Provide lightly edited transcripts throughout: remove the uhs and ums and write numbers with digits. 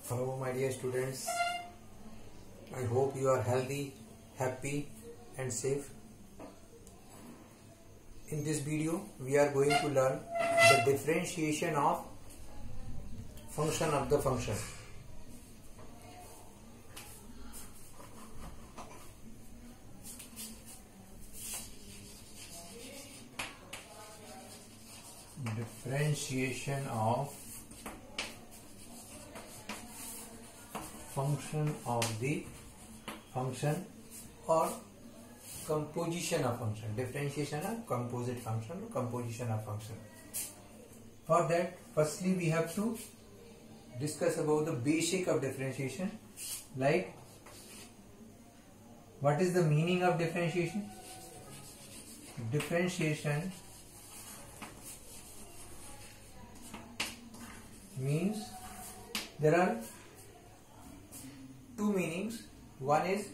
Hello my dear students, I hope you are healthy, happy and safe. In this video we are going to learn the differentiation of function of the function. Differentiation of function of the function or composition of function. Differentiation of composite function or composition of function. For that, firstly we have to discuss about the basic of differentiation, like what is the meaning of differentiation? Differentiation means there are two meanings. One is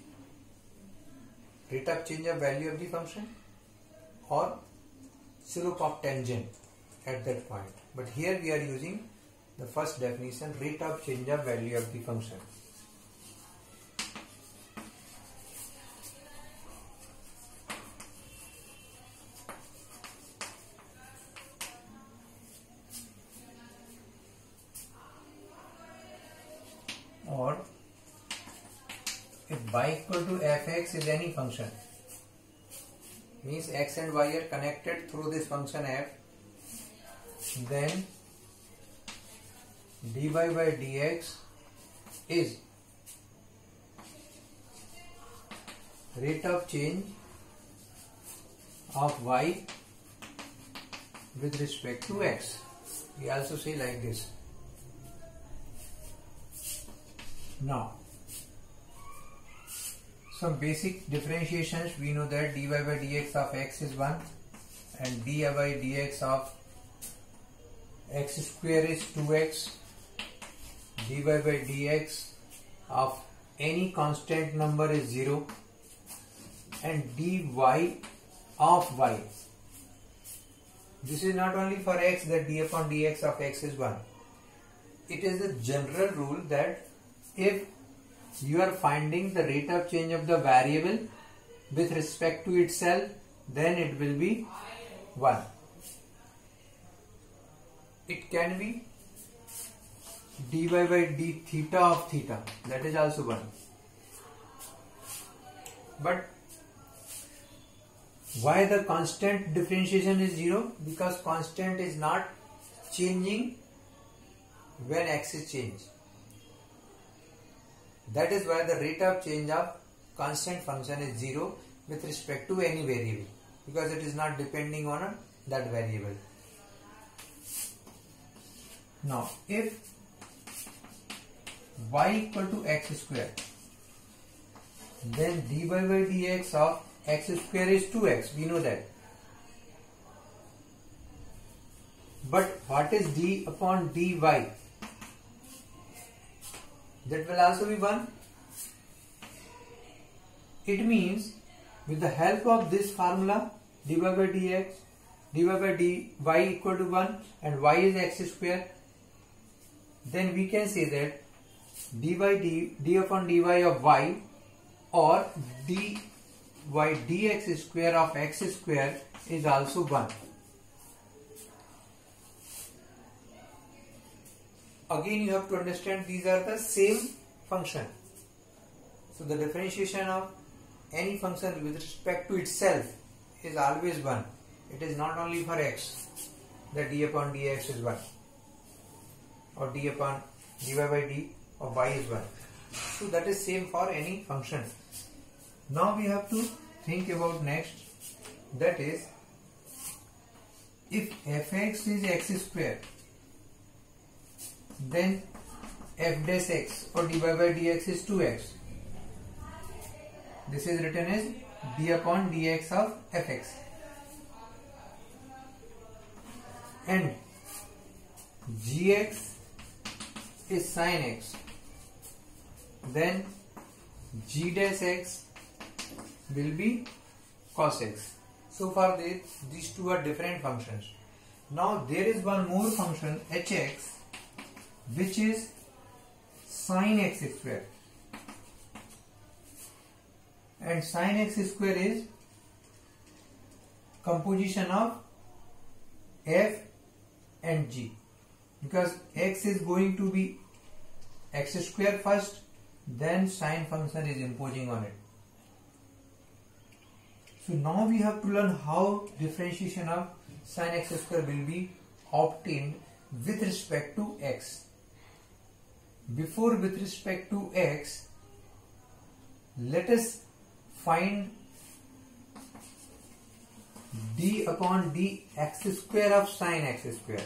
rate of change of value of the function or slope of tangent at that point. But here we are using the first definition, rate of change of value of the function. Or if y equal to fx is any function, means x and y are connected through this function f, then dy by dx is rate of change of y with respect to x. We also say like this. Now, some basic differentiations. We know that dy by dx of x is 1 and dy by dx of x square is 2x. dy by dx of any constant number is 0 and dy of y. This is not only for x that d upon dx of x is 1. It is a general rule that if you are finding the rate of change of the variable with respect to itself, then it will be 1. It can be dy by d theta of theta, that is also 1. But why the constant differentiation is 0? Because constant is not changing when x is changed. That is why the rate of change of constant function is 0 with respect to any variable, because it is not depending on that variable. Now, if y equal to x square, then dy by dx of x square is 2x. We know that. But what is d upon dy? That will also be 1. It means with the help of this formula, dy by dx, dy by dy equal to 1 and y is x square, then we can say that d upon dy of y or dy dx square of x square is also 1. Again, you have to understand these are the same function. So the differentiation of any function with respect to itself is always 1. It is not only for x that d upon dx is 1 or dy by d of y is 1. So that is same for any function. Now we have to think about next, that is, if fx is x square, then f dash x or dy by dx is 2x. This is written as d upon dx of fx. And gx is sin x. Then g dash x will be cos x. So far these two are different functions. Now there is one more function hx which is sin x square, and sin x square is composition of f and g, because x is going to be x square first, then sine function is imposing on it. So now we have to learn how differentiation of sin x square will be obtained with respect to x. Before with respect to x, let us find d upon dx square of sin x square.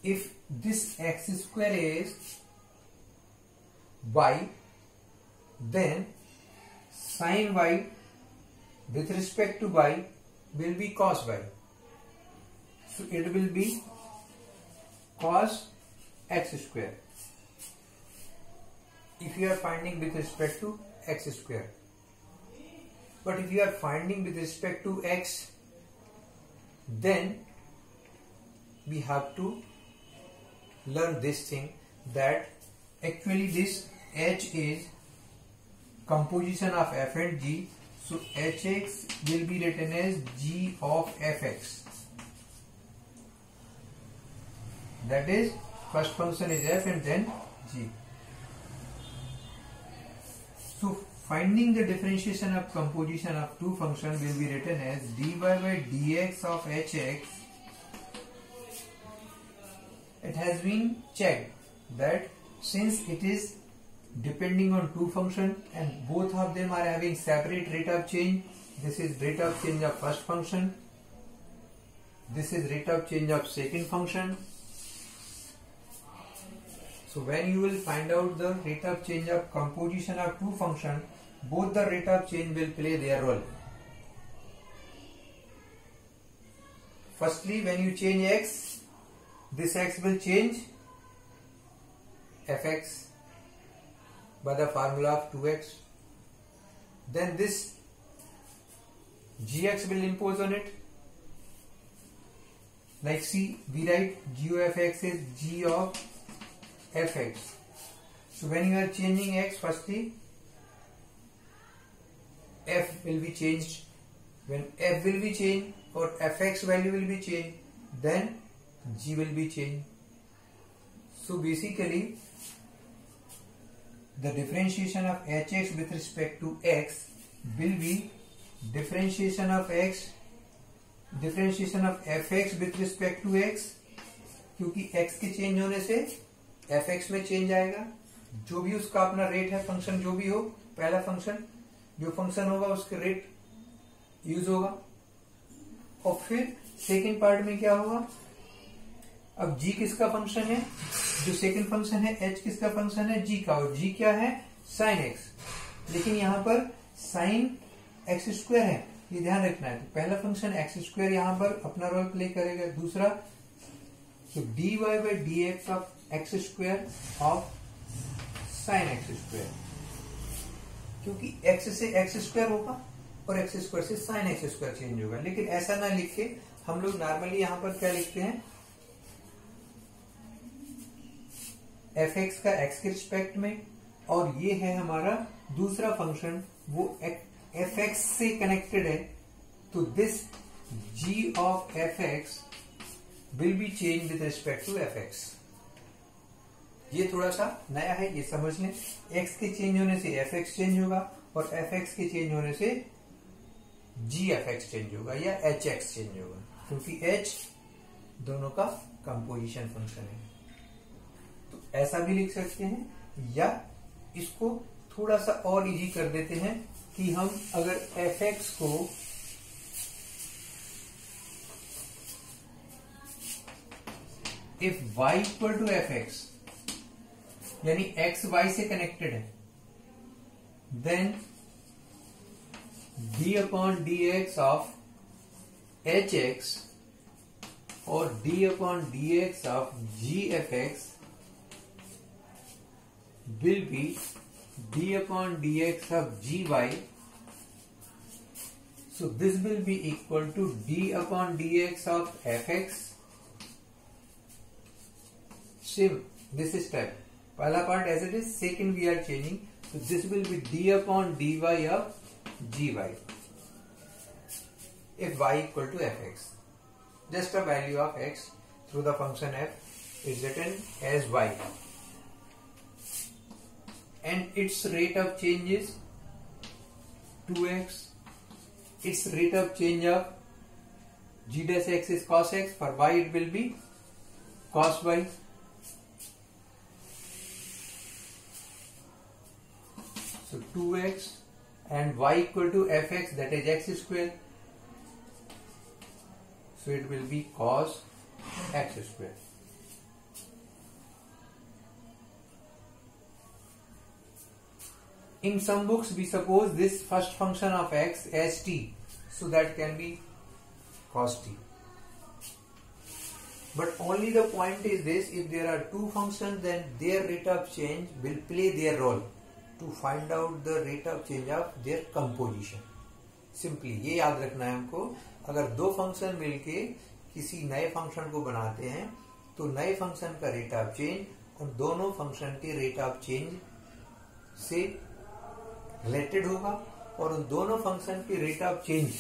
If this x square is y, then sin y with respect to y will be cos y. So it will be cos x square if you are finding with respect to x square. But if you are finding with respect to x, then we have to learn this thing, that actually this h is composition of f and g. So hx will be written as g of fx. That is, first function is f and then g. So finding the differentiation of composition of two functions will be written as dy by dx of hx. It has been checked that since it is depending on two functions and both of them are having separate rate of change, this is rate of change of first function, this is rate of change of second function. So when you will find out the rate of change of composition of two functions, both the rate of change will play their role. Firstly, when you change x, this x will change fx by the formula of 2x. Then this gx will impose on it. Like see, we write g of fx is g of fx. So when you are changing x, firstly f will be changed. When f will be changed or fx value will be changed, then g will be changed. So basically the differentiation of hx with respect to x will be differentiation of x, differentiation of fx with respect to x, क्योंकि x के change होने से fx में change आएगा. जो भी उसका अपना रेट है, फंक्शन जो भी हो, पहला फंक्शन जो फंक्शन होगा उसके रेट यूज होगा. और फिर सेकेंड पार्ट में क्या होगा, अब g किसका फंक्शन है, जो सेकंड फंक्शन है h किसका फंक्शन है, g का, और g क्या है, sin x. लेकिन यहाँ पर sin x स्क्वायर है, ये ध्यान रखना है. तो पहला फंक्शन x स्क्वायर यहाँ पर अपना रोल प्ले करेगा. दूसरा, तो dy by dx of x square of sin x square, क्योंकि x से x स्क्वायर होगा और x स्क्वायर से sin x स्क्वायर चेंज होगा. लेकिन ऐसा ना लिख के हम लोग नॉर्मली यहाँ पर क्या लिखते हैं, fx का x के रिस्पेक्ट में, और ये है हमारा दूसरा फंक्शन, वो fx से कनेक्टेड है. तो this g of fx will be change with respect to fx. ये थोड़ा सा नया है, ये समझ लें. x के चेंज होने से fx चेंज होगा और fx के चेंज होने से gfx चेंज होगा या hx चेंज होगा, क्योंकि h दोनों का कंपोजिशन फंक्शन है. तो ऐसा भी लिख सकते हैं, या इसको थोड़ा सा और इजी कर देते हैं कि हम अगर fx को if y equal to fx, यानी x y से कनेक्टेड है, then d upon dx of hx और d upon dx of gfx will be d upon dx of gy. So this will be equal to d upon dx of fx same this step. पहला part as it is, second we are changing, so this will be d upon dy of gy if y equal to fx. Just a value of x through the function f is written as y, and its rate of change is 2x. Its rate of change of g dash x is cos x, for y it will be cos y. So 2x and y equal to fx, that is x square. So it will be cos x square. In some books we suppose this first function of x as t, so that can be cos t. But only the point is this, if there are two functions then their rate of change will play their role to find out the rate of change of their composition. Simply ये याद रखना है हमको, अगर दो function मिलके किसी नए फंक्शन को बनाते हैं तो नए फंक्शन का रेट ऑफ चेंज उन दोनों फंक्शन के रेट ऑफ चेंज से रिलेटेड होगा, और उन दोनों फंक्शन के रेट ऑफ चेंज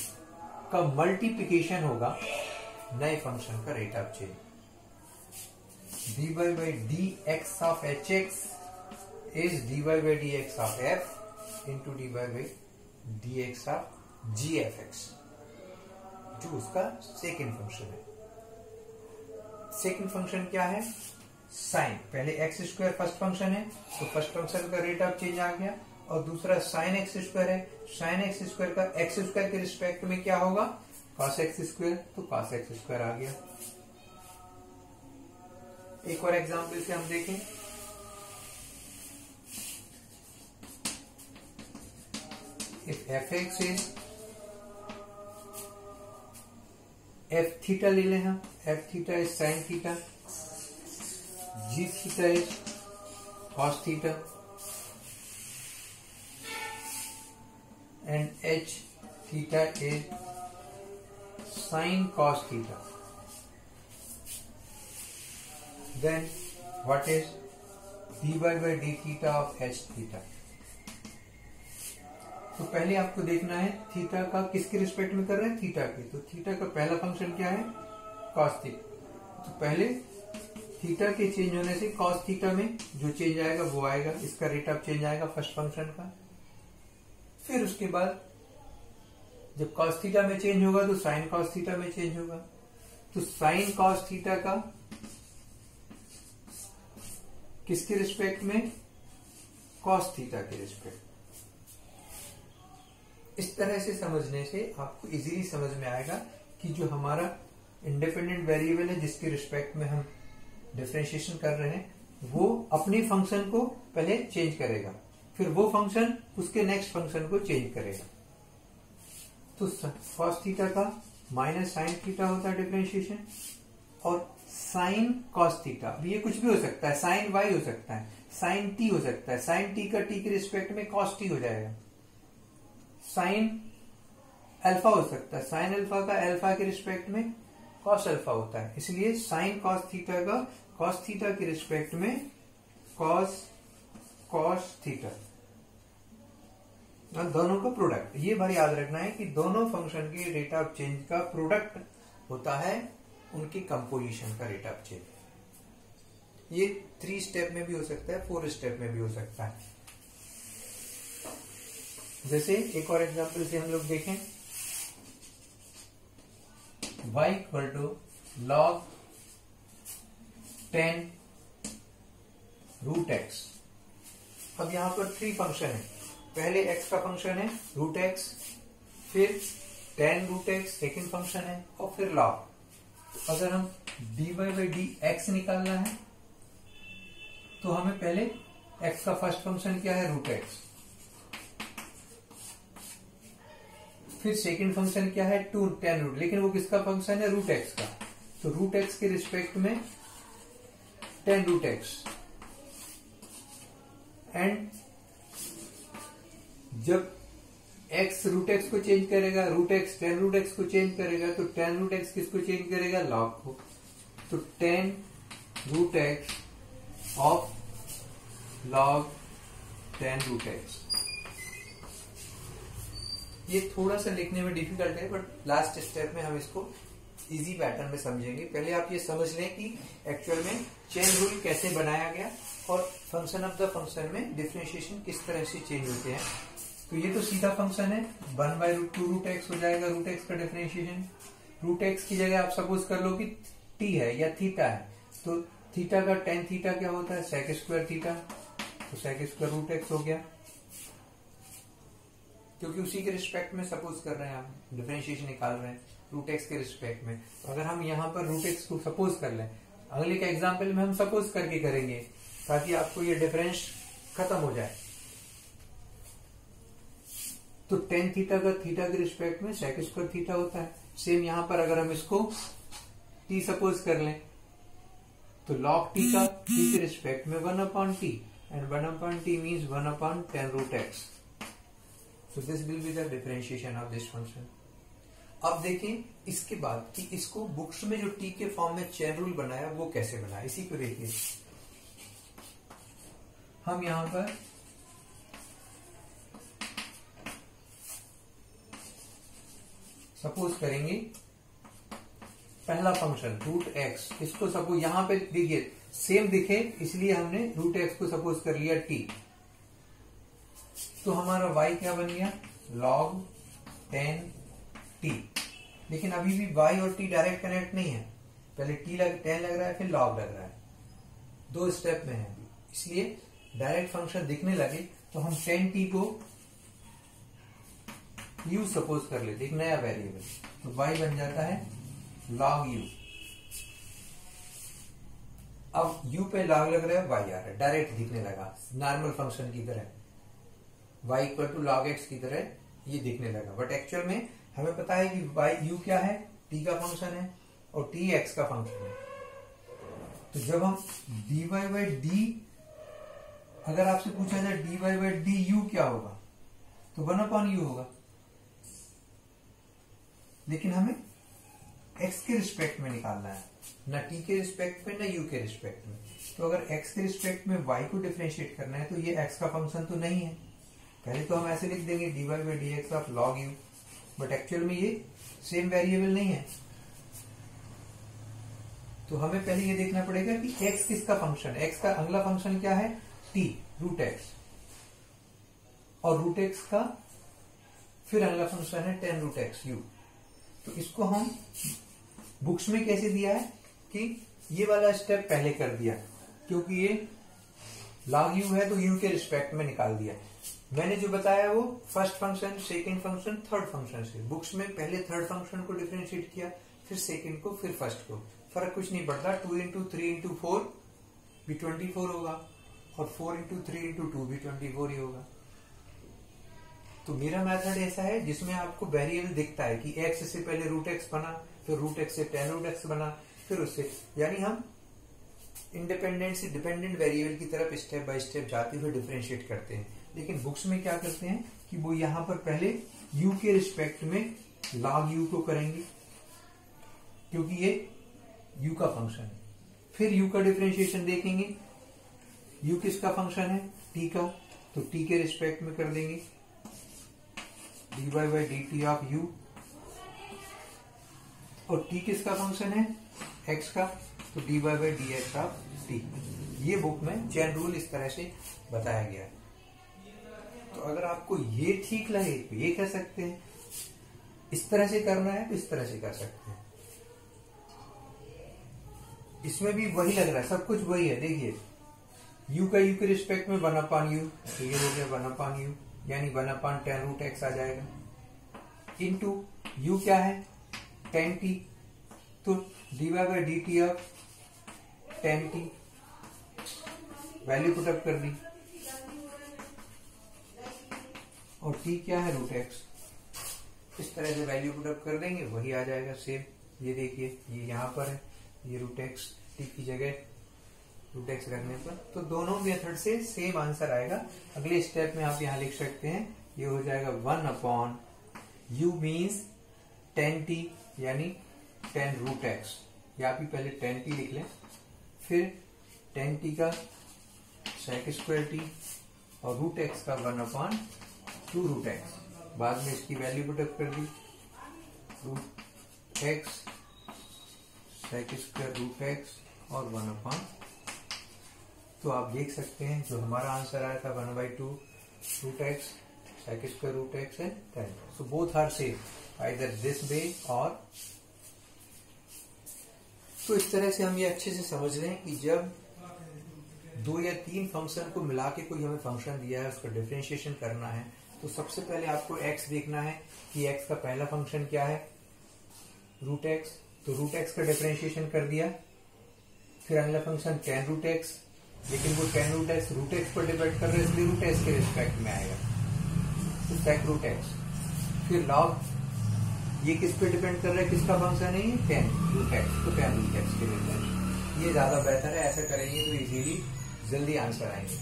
का मल्टीप्लिकेशन होगा नए फंक्शन का rate of change. dy by dx of hx is dy by dx of f into dy by dx of gfx, जो उसका सेकेंड फंक्शन है. सेकेंड फंक्शन क्या है? साइन. पहले एक्स स्क्वायर फर्स्ट फंक्शन है, तो फर्स्ट फंक्शन का rate of change आ गया, और दूसरा साइन एक्स स्क्वायर है. साइन एक्स स्क्वायर का एक्स स्क्वायर के रिस्पेक्ट में क्या होगा? कॉस एक्स स्क्वायर, तो कॉस एक्स स्क्वायर आ गया. एक और एग्जांपल से हम देखें. If fx is f theta ले लें हम, f theta is sine theta, g theta is cos theta, and h theta is sin cos theta. Then what is dy by d theta of h theta? तो पहले आपको देखना है theta का किसके रिस्पेक्ट में कर रहे हैं? थीटा के. तो थीटा का पहला फंक्शन क्या है? cos theta. तो पहले थीटा के चेंज होने से cos थीटा में जो चेंज आएगा वो आएगा, इसका रेट ऑफ चेंज आएगा फर्स्ट फंक्शन का. फिर उसके बाद जब cos थीटा में चेंज होगा तो sin cos थीटा में चेंज होगा. तो sin cos थीटा का किसके रिस्पेक्ट में? cos थीटा के रिस्पेक्ट. इस तरह से समझने से आपको इजीली समझ में आएगा कि जो हमारा इंडिपेंडेंट वेरिएबल है जिसके रिस्पेक्ट में हम डिफरेंशिएशन कर रहे हैं वो अपने फंक्शन को पहले चेंज करेगा, फिर वो फंक्शन उसके नेक्स्ट फंक्शन को चेंज करेगा. तो cos थीटा का माइनस साइन थीटा होता है डिफरेंशिएशन, और साइन कॉस थीटा, अब ये कुछ भी हो सकता है, साइन वाई हो सकता है, साइन टी हो सकता है, साइन टी का टी के रिस्पेक्ट में कॉस टी हो जाएगा. साइन अल्फा हो सकता है, साइन अल्फा का अल्फा के रिस्पेक्ट में कॉस अल्फा होता है, इसलिए साइन कॉस थीटा का कॉस थीटा के रिस्पेक्ट में कॉस थीटा, दोनों का प्रोडक्ट. ये बार याद रखना है कि दोनों फंक्शन के रेट ऑफ चेंज का प्रोडक्ट होता है उनकी कंपोजिशन का रेट ऑफ चेंज. ये 3 स्टेप में भी हो सकता है, 4 स्टेप में भी हो सकता है. जैसे एक और एग्जांपल से हम लोग देखें, y equal to log 10 root X. अब यहां पर 3 फंक्शन है. पहले x का फंक्शन है रूट एक्स, फिर 10 रूट एक्स सेकेंड फंक्शन है, और फिर log. अगर हम dy by dx निकालना है तो हमें पहले x का फर्स्ट फंक्शन क्या है? Root X. फिर सेकेंड फंक्शन क्या है? 10 रूट, लेकिन वो किसका फंक्शन है? रूट एक्स का. तो रूट एक्स के रिस्पेक्ट में 10 रूट एक्स, एंड जब x रूट एक्स को चेंज करेगा, रूट एक्स 10 रूट एक्स को चेंज करेगा, तो 10 रूट एक्स किसको चेंज करेगा? लॉग को. तो 10 root x of log 10 root x. ये थोड़ा सा लिखने में डिफिकल्ट है, बट लास्ट स्टेप में हम इसको इजी पैटर्न में समझेंगे। पहले आप ये समझ लें कि एक्चुअल में चेन रूल कैसे बनाया गया और फंक्शन ऑफ द फंक्शन में डिफरेंशिएशन किस तरह से चेंज होते हैं। तो ये तो सीधा फंक्शन है, 1/√2 रूट एक्स हो जाएगा रूट एक्स का डिफरेंशिएशन। रूट एक्स की जगह आप सपोज कर लो कि टी है या थीटा है, तो थीटा का tan थीटा क्या होता है, सेक स्क्वायर थीटा, तो सेक स्क्वायर रूट एक्स हो गया, क्योंकि उसी के रिस्पेक्ट में सपोज कर रहे हैं, हम डिफरेंशिएशन निकाल रहे हैं रूट एक्स के रिस्पेक्ट में। तो अगर हम यहाँ पर रूट एक्स को सपोज कर लें, अगले के एग्जाम्पल में हम सपोज करके करेंगे ताकि आपको ये डिफरेंस खत्म हो जाए। तो tan थीटा का थीटा के रिस्पेक्ट में सेक स्क्वायर थीटा होता है। सेम यहां पर अगर हम इसको t सपोज कर लें, तो log t का t के रिस्पेक्ट में 1/t, and 1/t means 1/10 root x. So this will be the differentiation of this function. अब देखें इसके बाद कि इसको बुक्स में जो t के फॉर्म में चेन रूल बनाया वो कैसे बनाया, इसी को देखिए। हम यहां पर सपोज करेंगे पहला फंक्शन रूट एक्स, इसको सपोज यहां पे देखिए सेम दिखे इसलिए हमने रूट एक्स को सपोज कर लिया t। तो हमारा y क्या बन गया, log 10t। लेकिन अभी भी y और t डायरेक्ट कनेक्ट नहीं है, पहले tan लग रहा है फिर log लग रहा है, दो स्टेप में है, इसलिए डायरेक्ट फंक्शन दिखने लगे तो हम 10t को u सपोज कर लेते, एक नया वेरिएबल, तो y बन जाता है log u। अब u पे log लग रहा है, y आ रहा है, डायरेक्ट दिखने लगा नॉर्मल फंक्शन की तरह, y equal to log x की तरह ये दिखने लगा। बट एक्चुअल में हमें पता है कि y u क्या है, t का फंक्शन है और t x का फंक्शन है। तो जब हम dy/d, अगर आपसे पूछा जाए dy/du क्या होगा, तो 1/u होगा, लेकिन हमें x के रिस्पेक्ट में निकालना है, ना t के रिस्पेक्ट में ना u के रिस्पेक्ट में। तो अगर x के रिस्पेक्ट में y को डिफरेंशिएट करना है तो ये x का फंक्शन तो नहीं है, पहले तो हम ऐसे लिख देंगे dy/dx of log u, but actual में ये सेम वेरिएबल नहीं है। तो हमें पहले ये देखना पड़ेगा कि x किसका फंक्शन है, x का अगला फंक्शन क्या है, t रूट एक्स, और रूट एक्स का फिर अगला फंक्शन है tan रूट एक्स u। तो इसको हम बुक्स में कैसे दिया है कि ये वाला स्टेप पहले कर दिया, क्योंकि ये log u है तो u के रिस्पेक्ट में निकाल दिया। मैंने जो बताया वो first function, second function, third function से, बुक्स में पहले थर्ड फंक्शन को डिफरेंशिएट किया, फिर सेकंड को, फिर फर्स्ट को, फर्क कुछ नहीं पड़ता। 2 × 3 × 4 भी 24 होगा और 4 × 3 × 2 भी 24 ही होगा। तो मेरा मेथड ऐसा है जिसमें आपको वेरिएबल दिखता है कि x से पहले रूट एक्स बना, फिर रूट एक्स से tan रूट एक्स बना, फिर उससे, यानी हम इंडिपेंडेंट से डिपेंडेंट वेरिएबल की तरफ स्टेप बाय स्टेप जाते हुए डिफरेंशिएट करते हैं। लेकिन बुक्स में क्या करते हैं कि वो यहां पर पहले u के रिस्पेक्ट में log u को करेंगे, क्योंकि ये u का फंक्शन है, फिर u का डिफरेंशिएशन देखेंगे, u किसका फंक्शन है, t का, तो t के रिस्पेक्ट में कर देंगे dy/dt ऑफ u, और t किसका फंक्शन है, x का, तो dy/dx ऑफ t। ये बुक में चेन रूल इस तरह से बताया गया है। तो अगर आपको ये ठीक लगे तो ये कर सकते हैं, इस तरह से करना है तो इस तरह से कर सकते हैं। इसमें भी वही लग रहा है, सब कुछ वही है। देखिए u का u के रिस्पेक्ट में 1/u, तो ये हो गया 1/u, यानी 1/10 रूट एक्स आ जाएगा, इनटू u क्या है, tan t, तो dy/dt of tan t, value put up कर दी, और t क्या है, रूट एक्स। इस तरह से वैल्यू पुटअप कर देंगे, वही आ जाएगा सेम। ये देखिए ये यहाँ पर है, ये रूट एक्स, t की जगह रूट एक्स रखने पर, तो दोनों मेथड से सेम आंसर आएगा। अगले स्टेप में आप यहाँ लिख सकते हैं, ये हो जाएगा 1/u मीन्स tan t, यानी tan रूट एक्स, या आप ही पहले tan t लिख लें, फिर tan t का sec स्क्वायर टी और रूट एक्स का 1/2 रूट एक्स। बाद में इसकी वैल्यू पुटअप कर दी, root x sec square root x और 1/। तो आप देख सकते हैं जो हमारा आंसर आया था 1/2 root x sec square root x and 10। So both are same either this way और। तो इस तरह से हम ये अच्छे से समझ रहे हैं कि जब 2 या 3 फंक्शन को मिला के कोई हमें फंक्शन दिया है, उसका डिफरेंशिएशन करना है, तो सबसे पहले आपको x देखना है कि x का पहला फंक्शन क्या है, रूट एक्स। तो रूट एक्स का डिफरेंशिएशन कर दिया। फिर अगला फंक्शन tan रूट एक्स, लेकिन वो tan रूट एक्स पर डिपेंड कर रहा है, इसलिए रूट एक्स के रिस्पेक्ट में आएगा, तो sec रूट एक्स। फिर log, ये किस पे डिपेंड कर रहा है, किसका फंक्शन है ये, tan रूट एक्स, तो tan रूट एक्स के रिस्पेक्ट। ये ज्यादा बेहतर है, ऐसा करेंगे तो इजीली जल्दी आंसर आएंगे।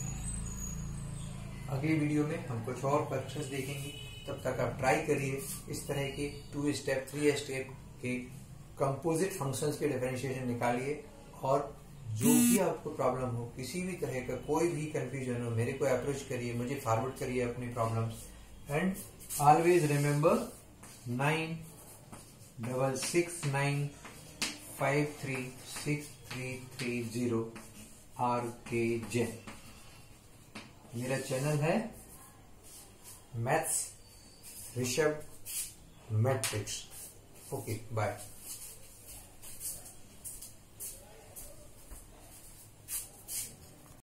अगली वीडियो में हम कुछ और क्वेश्चंस देखेंगे, तब तक आप ट्राई करिए इस तरह के 2 स्टेप 3 स्टेप के कंपोजिट फंक्शंस के डिफरेंशिएशन निकालिए। और जो भी आपको प्रॉब्लम हो, किसी भी तरह का कोई भी कंफ्यूजन हो, मेरे को अप्रोच करिए, मुझे फॉरवर्ड करिए अपनी problems. And always remember 9669536330 RKJ। मेरा चैनल है maths Rishabh matrix. Okay, bye.